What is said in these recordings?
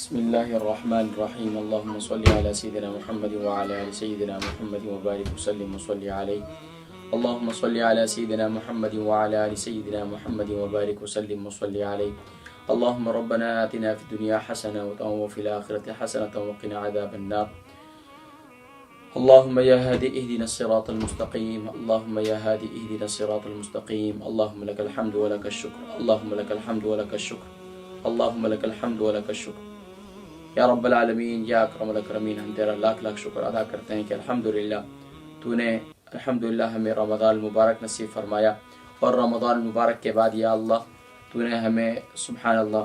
بسم اللہ الرحمن الرحیم اللہم صلی علی سیدنا محمد وعلی آل سیدنا محمد وبارک وسلم وصلی علیہ اللہم صلی علی سیدنا محمد وعلی آل سیدنا محمد وبارک وسلم وصلی علیہ اللہم ربنا آتنا فی الدنیا حسنہ وفی الآخرۃ حسنہ وقنا عذاب النار اللہم یا ہادی اہدنا الصراط المستقیم اللہم یا ہادی اہدنا الصراط المستقیم اللہم لک الحمد ولک الشکر اللہم لک الحمد ولک الشکر اللہم لک الحمد ولک الشکر یا رب العالمین یا اکرم الاکرمین، ہم تیرا لاکھ لاکھ شکر ادا کرتے ہیں کہ الحمدللہ تو نے الحمدللہ ہمیں رمضان المبارک نصیب فرمایا، اور رمضان المبارک کے بعد یا اللہ تو نے ہمیں سبحان اللہ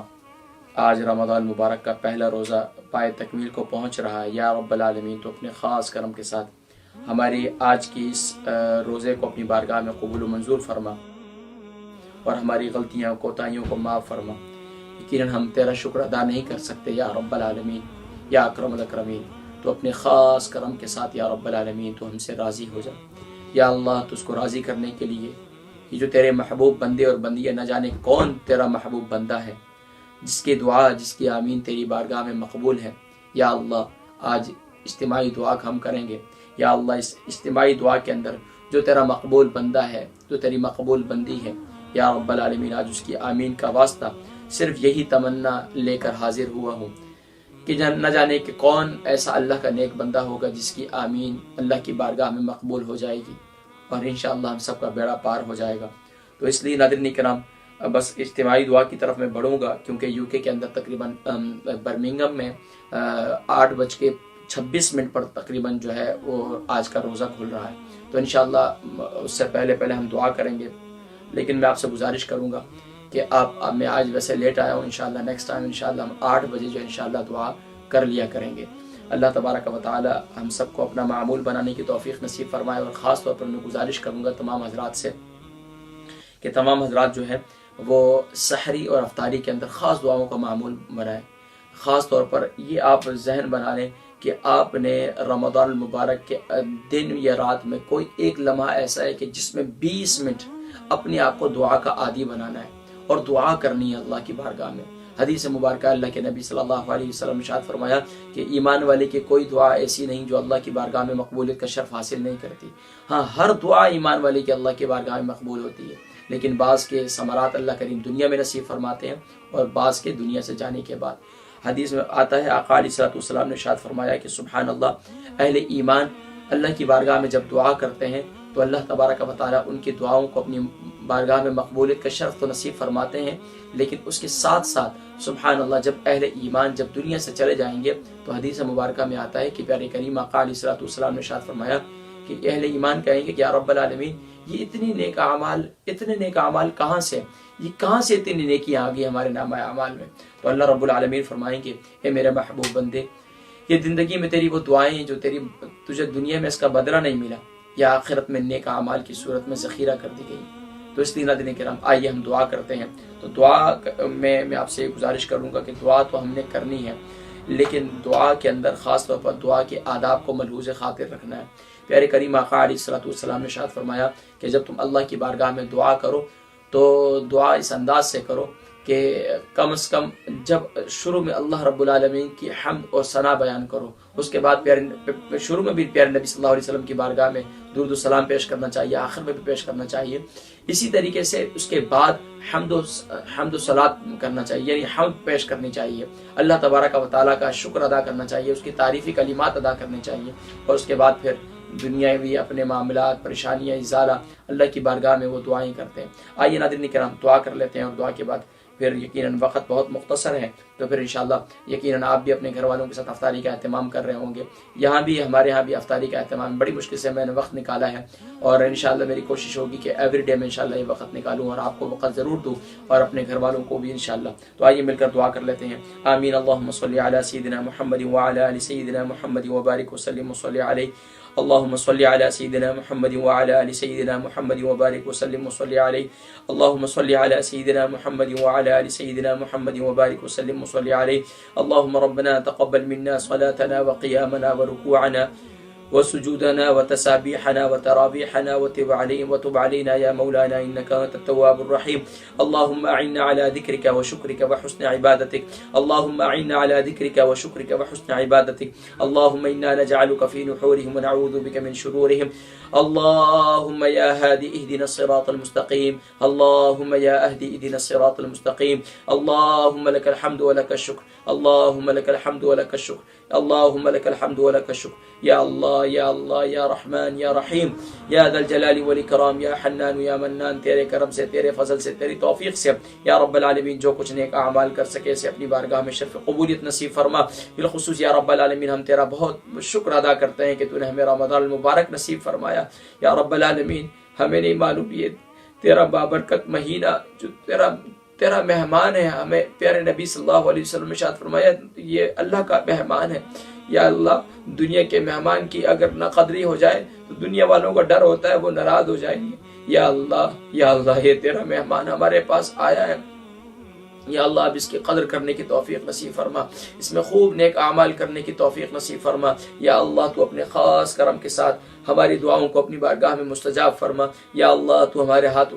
آج رمضان المبارک کا پہلا روزہ پائے تکمیل کو پہنچ رہا ہے۔ یا رب العالمین تو اپنے خاص کرم کے ساتھ ہماری آج کی اس روزے کو اپنی بارگاہ میں قبول و منظور فرما، اور ہماری غلطیاں کوتاہیوں کو معاف فرما۔ یقیناً ہم تیرا شکر ادا نہیں کر سکتے یا رب العالمین یا اکرم الاکرمین، تو اپنے خاص کرم کے ساتھ یا رب العالمین تو ہم سے راضی ہو جا۔ یا اللہ تو اس کو راضی کرنے کے لیے یہ جو تیرے محبوب بندے اور بندیاں، نہ جانے کون تیرا محبوب بندہ ہے جس کی دعا، جس کی آمین تیری بارگاہ میں مقبول ہے۔ یا اللہ آج اجتماعی دعا ہم کریں گے، یا اللہ اس اجتماعی دعا کے اندر جو تیرا مقبول بندہ ہے، جو تیری مقبول بندی ہے، یا رب العالمین آج اس کی آمین کا واسطہ صرف یہی تمنا لے کر حاضر ہوا ہوں کہ نہ جانے کہ کون ایسا اللہ کا نیک بندہ ہوگا جس کی آمین اللہ کی بارگاہ میں مقبول ہو جائے گی، اور انشاءاللہ ہم سب کا بیڑا پار ہو جائے گا۔ تو اس لیے ناظرین کرام بس اجتماعی دعا کی طرف میں بڑھوں گا، کیونکہ یو کے اندر تقریباً برمنگم میں 8:26 پر تقریباً جو ہے وہ آج کا روزہ کھل رہا ہے۔ تو انشاءاللہ اس سے پہلے ہم دعا کریں گے، لیکن میں آپ سے گزارش کروں گا کہ میں آج ویسے لیٹ آیا ہوں، انشاءاللہ نیکسٹ ٹائم انشاءاللہ ہم 8 بجے جو انشاءاللہ دعا کر لیا کریں گے۔ اللہ تبارک و تعالی ہم سب کو اپنا معمول بنانے کی توفیق نصیب فرمائے، اور خاص طور پر میں گزارش کروں گا تمام حضرات سے کہ تمام حضرات جو ہے وہ سحری اور افطاری کے اندر خاص دعاؤں کا معمول بنائیں۔ خاص طور پر یہ آپ ذہن بنا لیں کہ آپ نے رمضان المبارک کے دن یا رات میں کوئی ایک لمحہ ایسا ہے کہ جس میں 20 منٹ اپنے آپ کو دعا کا عادی بنانا ہے اور دعا کرنی ہے اللہ کی بارگاہ میں۔ حدیث مبارکہ اللہ کے نبی صلی اللہ علیہ وسلم نے ارشاد فرمایا کہ ایمان والے کی کوئی دعا ایسی نہیں جو اللہ کی بارگاہ میں مقبولیت کا شرف حاصل نہیں کرتی۔ ہاں، ہر دعا ایمان والے کی اللہ کی بارگاہ میں مقبول ہوتی ہے، لیکن بعض کے ثمرات اللہ کریم دنیا میں نصیب فرماتے ہیں اور بعض کے دنیا سے جانے کے بعد۔ حدیث میں آتا ہے آقا علیہ السلام نے ارشاد فرمایا کہ سبحان اللہ، اہل ایمان اللہ کی بارگاہ میں جب دعا کرتے ہیں تو اللہ تبارک و تعالیٰ ان کی دعاؤں کو اپنی بارگاہ میں مقبولیت کا شرف تو نصیب فرماتے ہیں، لیکن اس کے ساتھ ساتھ سبحان اللہ جب اہل ایمان جب دنیا سے چلے جائیں گے تو حدیث مبارکہ میں آتا ہے کہ پیارے کریم آقا علیہ السلام نے ارشاد فرمایا کہ اہل ایمان کہیں گے کہ یا رب العالمین یہ اتنے نیک اعمال کہاں سے، یہ کہاں سے اتنی نیکیاں آ گئی ہمارے نامہ اعمال میں؟ تو اللہ رب العالمین فرمائیں گے اے میرے محبوب بندے، یہ زندگی میں تیری وہ دعائیں جو تجھے دنیا میں اس کا بدلہ نہیں ملا، یا آخرت میں نیک اعمال کی صورت میں ذخیرہ کر دی گئی۔ تو اس لیے ناظرین کرام آئیے ہم دعا کرتے ہیں۔ تو دعا میں آپ سے گزارش کروں گا کہ دعا تو ہم نے کرنی ہے، لیکن دعا کے اندر خاص طور پر دعا کے آداب کو ملحوظ خاطر رکھنا ہے۔ پیارے کریم آقا علیہ السلام نے ارشاد فرمایا کہ جب تم اللہ کی بارگاہ میں دعا کرو تو دعا اس انداز سے کرو کہ کم از کم جب شروع میں اللہ رب العالمین کی حمد اور ثنا بیان کرو، اس کے بعد شروع میں بھی پیارے نبی صلی اللہ علیہ وسلم کی بارگاہ میں درود و سلام پیش کرنا چاہیے، آخر میں بھی پیش کرنا چاہیے۔ اسی طریقے سے اس کے بعد حمد و صلات کرنا چاہیے، یعنی حمد پیش کرنی چاہیے، اللہ تبارک و تعالیٰ کا شکر ادا کرنا چاہیے، اس کی تعریفی کلمات ادا کرنے چاہیے، اور اس کے بعد پھر دنیاوی اپنے معاملات، پریشانیاں، ازالہ اللہ کی بارگاہ میں وہ دعائیں کرتے ہیں۔ آئیے ناظرین کرام دعا کر لیتے ہیں، اور دعا کے بعد پھر یقیناً وقت بہت مختصر ہے تو پھر انشاءاللہ یقیناً آپ بھی اپنے گھر والوں کے ساتھ افطاری کا اہتمام کر رہے ہوں گے، ہمارے یہاں بھی افطاری کا اہتمام بڑی مشکل سے میں نے وقت نکالا ہے، اور انشاءاللہ میری کوشش ہوگی کہ ایوری ڈے میں انشاءاللہ یہ وقت نکالوں اور آپ کو وقت ضرور دوں، اور اپنے گھر والوں کو بھی انشاءاللہ۔ تو آئیے مل کر دعا کر لیتے ہیں۔ آمین۔ اللہم صلی علی سیدنا محمد وعلی آل سیدنا محمد وبارک وسلم وصلی علیہ اللہم صلی علی سیدنا محمد وعلی آل سیدنا محمد وبارک وسلم وصلی علیہ اللہم صلی علی سیدنا محمد وعلی آل سیدنا محمد وبارک وسلم وصلی علیہ اللہم ربنا تقبل منا صلاتنا وقیامنا ورکوعنا وسجودنا وتسابيحنا وتراويحنا وتب علينا يا مولانا إنك أنت التواب الرحيم. اللهم أعنا على ذكرك وشكرك وحسن عبادتك. اللهم أعنا على ذكرك وشكرك وحسن عبادتك. اللهم إنا نجعلك في نحورهم ونعوذ بك من شرورهم. اللهم يا هادي اهدنا الصراط المستقيم. اللهم يا أهدي اهدنا الصراط المستقيم. اللهم لك الحمد ولك الشكر. اللهم لك الحمد ولك الشكر. اللهم لك الحمد ولك الشكر. یا اللہ یا اللہ یا رحمان یا رحیم یا ذا الجلال والاکرام یا حنان یا منان، تیرے کرم سے، تیرے فضل سے، تیری توفیق سے یا رب العالمین جو کچھ نیک اعمال کر سکے اسے اپنی بارگاہ میں شرف قبولیت نصیب فرما. بالخصوص یا رب العالمین ہم تیرا بہت شکر ادا کرتے ہیں کہ تو نے ہمیں رمضان المبارک نصیب فرمایا. یا رب العالمین ہمیں نہیں معلوم یہ تیرا بابرکت مہینہ جو تیرا مہمان ہے. ہمیں پیارے نبی صلی اللہ علیہ وسلم نے ارشاد فرمایا یہ اللہ کا مہمان ہے. یا اللہ دنیا کے مہمان کی اگر نہ قدری ہو جائے تو دنیا والوں کا ڈر ہوتا ہے وہ ناراض ہو جائیں گے. یا اللہ یہ تیرا مہمان ہمارے پاس آیا ہے. یا اللہ اب اس کی قدر کرنے کی توفیق نصیب فرما، اس میں خوب نیک اعمال کرنے کی توفیق نصیب فرما. یا اللہ تو اپنے خاص کرم کے ساتھ ہماری دعاؤں کو اپنی بارگاہ میں مستجاب فرما. یا اللہ تو ہمارے ہاتھ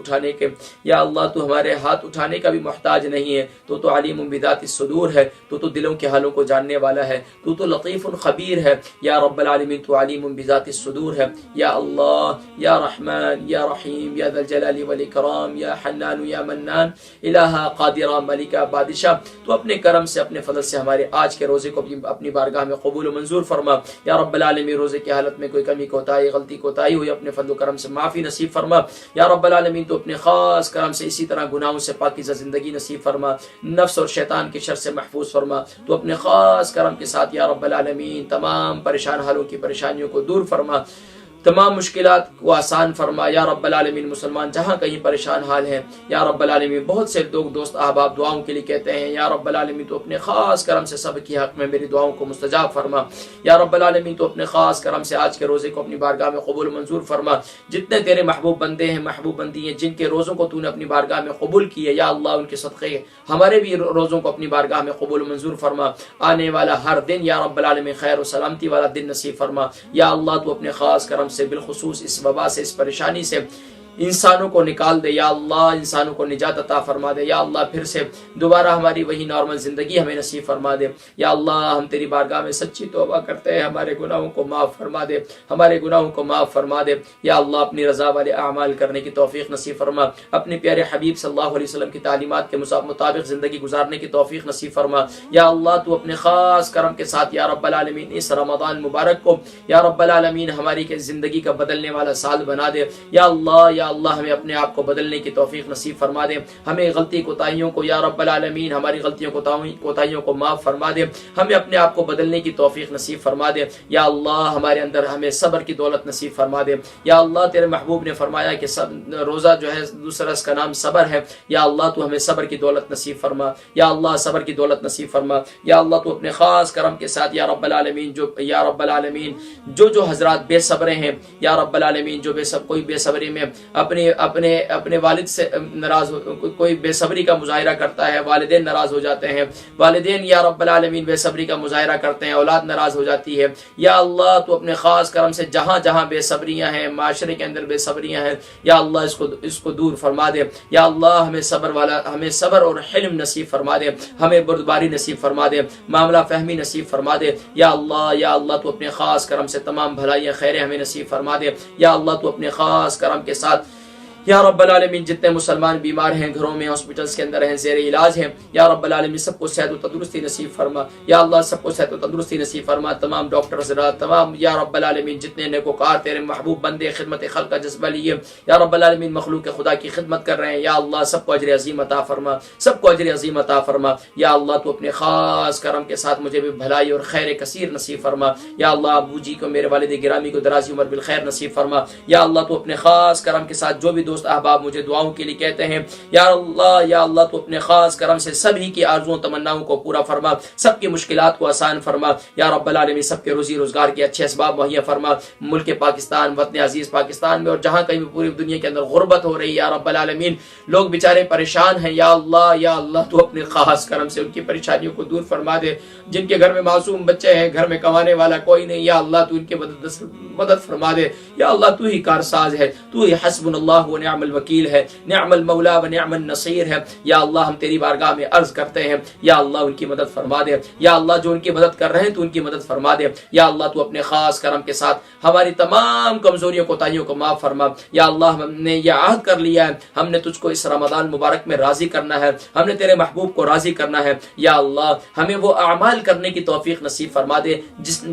اٹھانے کا بھی محتاج نہیں ہے. تو علیم بذات الصدور ہے، تو دلوں کے حالوں کو جاننے والا ہے. تو لطیف خبیر ہے. یا رب العالمین تو علیم بذات الصدور ہے. یا اللہ یا رحمان یا رحیم یا ذا الجلال والاکرام یا حنان یا منان الہ قادر ملکہ بادشاہ، تو اپنے کرم سے اپنے فضل سے ہمارے آج کے روزے کو اپنی بارگاہ میں قبول و منظور فرما. یا رب العالمین روزے کی حالت میں کوئی کمی کوتاہی غلطی کوتاہی ہوئی اپنے فضل و کرم سے معافی نصیب فرما. یا رب العالمین تو اپنے خاص کرم سے اسی طرح گناہوں سے پاکیزہ زندگی نصیب فرما. نفس اور شیطان کے شر سے محفوظ فرما. تو اپنے خاص کرم کے ساتھ یا رب العالمین تمام پریشان حالوں کی پریشانیوں کو دور فرما، تمام مشکلات کو آسان فرما. یا رب العالمین مسلمان جہاں کہیں پریشان حال ہیں یا رب العالمین بہت سے لوگ دوست احباب دعاؤں کے لیے کہتے ہیں. یا رب العالمین تو اپنے خاص کرم سے سب کی حق میں میری دعاؤں کو مستجاب فرما. یا رب العالمین تو اپنے خاص کرم سے آج کے روزے کو اپنی بارگاہ میں قبول منظور فرما. جتنے تیرے محبوب بندے ہیں محبوب بندی ہیں جن کے روزوں کو تو نے اپنی بارگاہ میں قبول کیے، یا اللہ ان کے صدقے ہمارے بھی روزوں کو اپنی بارگاہ میں قبول منظور فرما. آنے والا ہر دن یا رب العالمین خیر و سلامتی والا دن نصیب فرما. یا اللہ تو اپنے خاص کرم سے بالخصوص اس وبا سے، اس پریشانی سے انسانوں کو نکال دے. یا اللہ انسانوں کو نجات عطا فرما دے. یا اللہ پھر سے دوبارہ ہماری وہی نارمل زندگی ہمیں نصیب فرما دے. یا اللہ ہم تیری بارگاہ میں سچی توبہ کرتے ہیں، ہمارے گناہوں کو معاف فرما دے، ہمارے گناہوں کو معاف فرما دے. یا اللہ اپنی رضا والے اعمال کرنے کی توفیق نصیب فرما، اپنے پیارے حبیب صلی اللہ علیہ وسلم کی تعلیمات کے مطابق زندگی گزارنے کی توفیق نصیب فرما. یا اللہ تو اپنے خاص کرم کے ساتھ یا رب العالمین اس رمضان مبارک کو یا رب العالمین ہماری کے زندگی کا بدلنے والا سال بنا دے. یا اللہ ہمیں اپنے آپ کو بدلنے کی توفیق نصیب فرما دے. ہمیں غلطی کوتاہیوں کو یا رب العالمین ہماری غلطیوں کوتاہیوں کو معاف فرما دے. ہمیں اپنے آپ کو بدلنے کی توفیق نصیب فرما دے. یا اللہ ہمارے اندر ہمیں صبر کی دولت نصیب فرما دے. یا اللہ تیرے محبوب نے فرمایا کہ روزہ جو ہے دوسرا اس کا نام صبر ہے. یا اللہ تو ہمیں صبر کی دولت نصیب فرما. یا اللہ صبر کی دولت نصیب فرما. یا اللہ تو اپنے خاص کرم کے ساتھ یا رب العالمین جو حضرات بے صبرے ہیں یا رب العالمین جو کوئی بے صبری میں اپنے والد سے ناراض کوئی بے صبری کا مظاہرہ کرتا ہے، والدین ناراض ہو جاتے ہیں، والدین یا رب العالمین بے صبری کا مظاہرہ کرتے ہیں، اولاد ناراض ہو جاتی ہے. یا اللہ تو اپنے خاص کرم سے جہاں بے صبریاں ہیں، معاشرے کے اندر بے صبریاں ہیں، یا اللہ اس کو دور فرما دے. یا اللہ ہمیں صبر اور حلم نصیب فرما دے، ہمیں بردباری نصیب فرما دے، معاملہ فہمی نصیب فرما دے. یا اللہ تو اپنے خاص کرم سے تمام بھلائیاں خیریں ہمیں نصیب فرما دے. یا اللہ تو اپنے خاص کرم کے ساتھ یا رب العالمین جتنے مسلمان بیمار ہیں، گھروں میں ہاسپٹلز کے اندر ہیں، زیر علاج ہیں، یا رب العالمین سب کو صحت و تندرستی نصیب فرما. یا اللہ سب کو صحت و تندرستی نصیب فرما. تمام ڈاکٹر حضرات، تمام یا رب العالمین جتنے نیکوکار تیرے محبوب بندے خدمت خلق کا جذبہ لیے یا رب العالمین مخلوق خدا کی خدمت کر رہے ہیں، یا اللہ سب کو اجر عظیم عطا فرما، سب کو اجر عظیم عطا فرما. یا اللہ تو اپنے خاص کرم کے ساتھ مجھے بھی بھلائی اور خیر کثیر نصیب فرما. یا اللہ ابو جی کو، میرے والد گرامی کو درازی عمر بالخیر نصیب فرما. یا اللہ تو اپنے خاص کرم کے ساتھ جو بھی دوست دوست احباب مجھے دعاؤں کے لیے کہتے ہیں، یا اللہ تو اپنے خاص کرم سے سبھی کی آرزوؤں تمناؤں کو پورا فرما، سب کی مشکلات کو آسان فرما یا رب العالمین، سب کے روزی روزگار کے اچھے اسباب مہیا فرما، ملک پاکستان، وطن عزیز پاکستان میں اور جہاں کہیں بھی پوری دنیا کے اندر غربت ہو رہی ہے یا رب العالمین، لوگ بیچارے پریشان ہیں، یا اللہ تو اپنے خاص کرم سے ان کی پریشانیوں کو دور فرما دے، جن کے گھر میں معصوم بچے ہیں، گھر میں کمانے والا کوئی نہیں، یا اللہ تو ان کی مدد فرما دے، یا اللہ تو ہی کارساز ہے، تو ہی حسبنا اللہ و نعم الوکیل ہے، نعم المولا و نعم النصیر ہے، یا اللہ ہم تیری بارگاہ میں عرض کرتے ہیں، یا اللہ ان کی مدد فرما دے، یا اللہ جو ان کی مدد کر رہے ہیں تو ان کی مدد فرما دے، یا اللہ تو اپنے خاص کرم کے ساتھ ہماری تمام کمزوریوں کوتاہیوں کو معاف فرما، یا اللہ ہم نے یہ عہد کر لیا ہے، ہم نے تجھ کو اس رمضان مبارک میں راضی کرنا ہے، ہم نے تیرے محبوب کو راضی کرنا ہے، یا اللہ ہمیں وہ اعمال کرنے کی توفیق نصیب فرما دے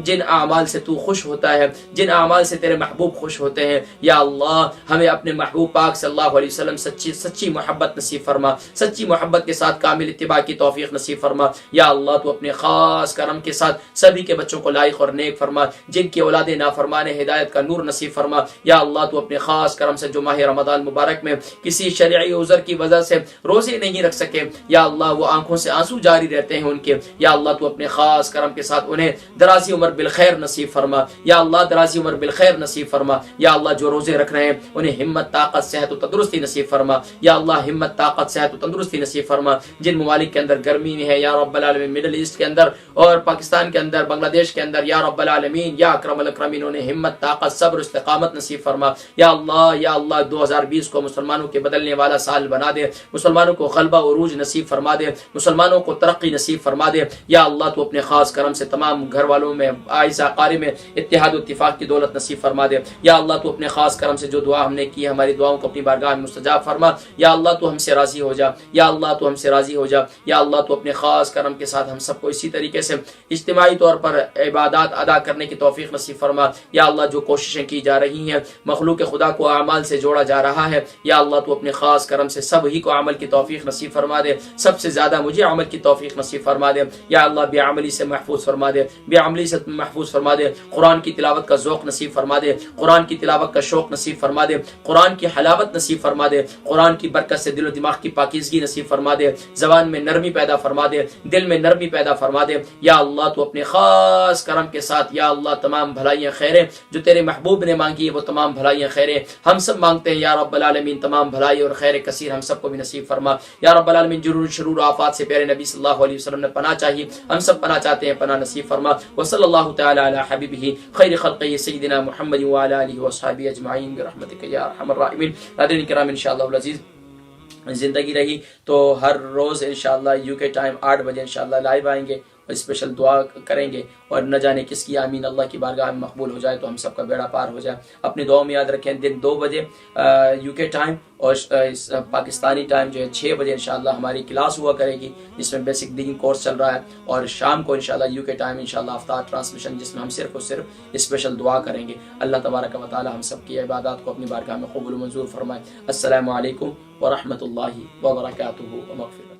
جن اعمال سے تو خوش ہوتا ہے، جن اعمال سے تیرے محبوب خوش ہوتے ہیں، یا اللہ ہمیں اپنے محبوب پاک صلی اللہ علیہ وسلم سچی محبت نصیب فرما، سچی محبت کے ساتھ کامل اتباع کی توفیق نصیب فرما، یا اللہ تو اپنے خاص کرم کے ساتھ سبھی کے بچوں کو لائق اور نیک فرما، جن کی اولاد نافرمان ہدایت کا نور نصیب فرما، یا اللہ تو اپنے خاص کرم سے جو ماہ رمضان مبارک میں کسی شرعی عذر کی وجہ سے روزے نہیں رکھ سکے، یا اللہ وہ آنکھوں سے آنسو جاری رہتے ہیں ان کے، یا اللہ تو اپنے خاص کرم کے ساتھ انہیں درازی عمر بالخیر نصیب فرما، یا اللہ درازی عمر بالخیر نصیب فرما، یا اللہ جو روزے رکھ رہے ہیں انہیں ہمت طاقت صحت و تندرستی نصیب فرما، یا اللہ ہمت طاقت صحت و تندرستی نصیب فرما، جن ممالک کے اندر گرمی میں ہے یا رب العالمین، مڈل ایسٹ کے اندر اور پاکستان کے اندر، بنگلہ دیش کے اندر، یا رب العالمین یا اکرم الاکرمین انہیں ہمت طاقت صبر استقامت نصیب فرما، یا اللہ 2020 کو مسلمانوں کے بدلنے والا سال بنا دے، مسلمانوں کو غلبہ عروج نصیب فرما دے، مسلمانوں کو ترقی نصیب فرما دے، یا اللہ تو اپنے خاص کرم سے تمام گھر والوں میں اعزا اقارب میں اتحاد و اتفاق کی دولت نصیب فرما دے، یا اللہ تو اپنے خاص کرم سے جو دعا ہم نے کی ہماری دعاؤں کو اپنی بارگاہ میں مستجاب فرما، یا اللہ تو ہم سے راضی ہو جا، یا اللہ تو ہم سے راضی ہو جا، یا اللہ تو اپنے خاص کرم کے ساتھ ہم سب کو اسی طریقے سے اجتماعی طور پر عبادات ادا کرنے کی توفیق نصیب فرما، یا اللہ جو کوششیں کی جا رہی ہیں مخلوق خدا کو اعمال سے جوڑا جا رہا ہے، یا اللہ تو اپنے خاص کرم سے سب ہی کو عمل کی توفیق نصیب فرما دے، سب سے زیادہ مجھے عمل کی توفیق نصیب فرما دے، یا اللہ بے عملی سے محفوظ فرما دے، بے عملی سے محفوظ فرما دے، قرآن کی تلاوت کا ذوق نصیب فرما دے، قرآن کی تلاوت کا شوق نصیب فرما دے، قرآن کی حلاوت نصیب فرما دے، قرآن کی برکت سے دل و دماغ کی پاکیزگی نصیب فرما دے، زبان میں نرمی پیدا فرما دے، دل میں نرمی پیدا فرما دے، یا اللہ تو اپنے خاص کرم کے ساتھ یا اللہ تمام بھلائیاں خیریں جو تیرے محبوب نے مانگی ہے وہ تمام بھلائیاں خیریں ہم سب مانگتے ہیں، یا رب العالمین تمام بھلائی اور خیر کثیر ہم سب کو بھی نصیب فرما، یا رب العالمین جرور شرور آفات سے پیارے نبی صلی اللہ علیہ وسلم نے پناہ چاہیے، ہم سب پناہ چاہتے ہیں، پناہ نصیب فرما، وصلی اللہ تعالی علی حبیبہ خیر خلقہ سیدنا محمد وعلی آلہ وصحبہ اجمعین برحمتک یا ارحم الراحمین۔ ناظرین کرام انشاءاللہ العزیز زندگی رہی تو ہر روز انشاءاللہ UK ٹائم 8 بجے انشاءاللہ لائیو آئیں گے اور اسپیشل دعا کریں گے، اور نہ جانے کس کی آمین اللہ کی بارگاہ میں مقبول ہو جائے تو ہم سب کا بیڑا پار ہو جائے۔ اپنی دعاؤں میں یاد رکھیں دن 2 بجے UK ٹائم اور پاکستانی ٹائم جو ہے 6 بجے انشاءاللہ ہماری کلاس ہوا کرے گی جس میں بیسک دین کورس چل رہا ہے، اور شام کو انشاءاللہ UK ٹائم انشاءاللہ افطار ٹرانسمیشن جس میں ہم صرف اور صرف اسپیشل دعا کریں گے۔ اللہ تبارک و تعالی ہم سب کی عبادات کو اپنی بارگاہ میں قبول و منظور فرمائے۔ السلام علیکم ورحمۃ اللہ وبرکاتہ ومغفرۃ۔